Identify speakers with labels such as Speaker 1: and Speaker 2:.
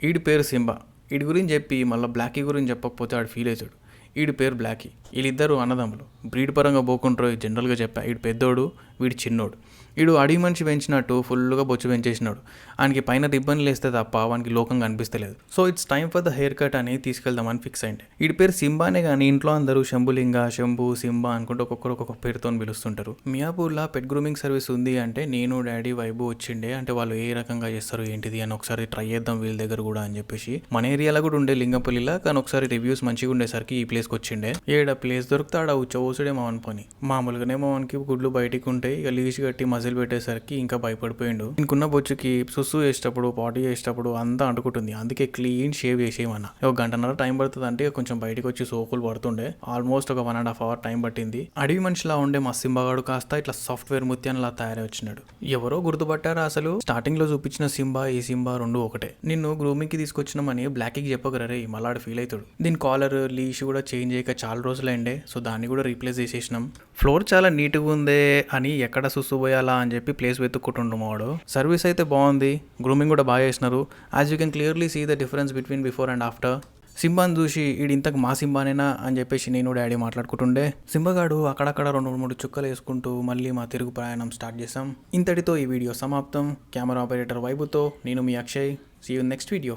Speaker 1: ఈడి పేరు సింబా. ఈడి గురించి చెప్పి మళ్ళీ బ్లాకీ గురించి చెప్పకపోతే ఆడు ఫీల్ అవుతాడు. ఈడి పేరు బ్లాకీ. వీళ్ళిద్దరు అన్నదమ్ములు. బ్రీడ్ పరంగా పోకుంటారో జనరల్గా చెప్పా. ఈడు పెద్దోడు, వీడు చిన్నోడు. వీడు అడవి మనిషి పెంచినట్టు ఫుల్గా బొచ్చు పెంచేసినాడు. ఆయనకి పైన రిబ్బన్లు వేస్తే తప్ప వానికి లోకంగా అనిపిస్తలేదు. So it's time for the haircut అని తీసుకెళ్దామని ఫిక్స్ అయింది. వీడి పేరు సింబానే కానీ ఇంట్లో అందరూ శంభులింగ, శంభు, సింబా అనుకుంటూ ఒక్కొక్కరు ఒక్కొక్క పేరుతో పిలుస్తుంటారు. మియాపూర్లో పెట్ గ్రూమింగ్ సర్వీస్ ఉంది అంటే నేను, డాడీ, వైబు వచ్చిండే. అంటే వాళ్ళు ఏ రకంగా చేస్తారు ఏంటిది అని ఒకసారి ట్రై చేద్దాం వీళ్ళ దగ్గర కూడా అని చెప్పేసి. మన ఏరియాలో కూడా ఉండే లింగంపల్లిలా, కానీ ఒకసారి రివ్యూస్ మంచిగా ఉండేసరికి ఈ ప్లేస్కి వచ్చిండే. ఏడ ప్లేస్ దొరికితే ఆడ ఉచ్చవోసుడే మావన్ పని. మామూలుగానే మావన్కి గుడ్లు బయటికి ఉంటాయి. ఇక లీజ్ కట్టి మజిల్ పెట్టేసరికి ఇంకా భయపడిపోయిండు. ఇంకున్న బొచ్చుకి సుస్సు వేసేటప్పుడు, పాటీ చేసేటప్పుడు అంతా అంటుకుంటుంది. అందుకే క్లీన్ షేవ్ చేసేయమన్నా. ఒక గంటన్నర టైం పడుతుంది అంటే కొంచెం బయటకు వచ్చి సోకులు పడుతుండే. ఆల్మోస్ట్ ఒక 1.5 hour టైం పట్టింది. అడవి మనిషిలా ఉండే మా సింబాగాడు కాస్త ఇట్లా సాఫ్ట్వేర్ ముత్యాన్లా తయారై వచ్చినాడు. ఎవరో గుర్తుపట్టారా అసలు? స్టార్టింగ్ లో చూపించిన సింబా ఈ సింబా రెండు ఒకటే. నిన్ను గ్రూమింగ్ కి తీసుకొచ్చినామని బ్లాకీకి చెప్పగలరే, మళ్ళాడు ఫీల్ అవుతాడు. దీని కాలర్ లీష్ కూడా చేంజ్ అయ్యాక చాలా రోజులైండే. సో దాన్ని కూడా రీప్లేస్ చేసేసినాం. ఫ్లోర్ చాలా నీట్గా ఉందే అని ఎక్కడ సుసుపోయాలా అని చెప్పి ప్లేస్ వెతుక్కుంటుండు వాడు. సర్వీస్ అయితే బాగుంది, గ్రూమింగ్ కూడా బాగా చేసినారు. As you can clearly see the difference between before and after. సింబాని చూసి ఈడు ఇంతకు మా సింబానేనా అని చెప్పేసి నేను డాడీ మాట్లాడుకుంటుండే. సింబగాడు అక్కడక్కడ 2-3 చుక్కలు వేసుకుంటూ మళ్ళీ మా తిరుగు ప్రయాణం స్టార్ట్ చేసాం. ఇంతటితో ఈ వీడియో సమాప్తం. కెమెరా ఆపరేటర్ వైబుతో నేను మీ Akshay. See you next video.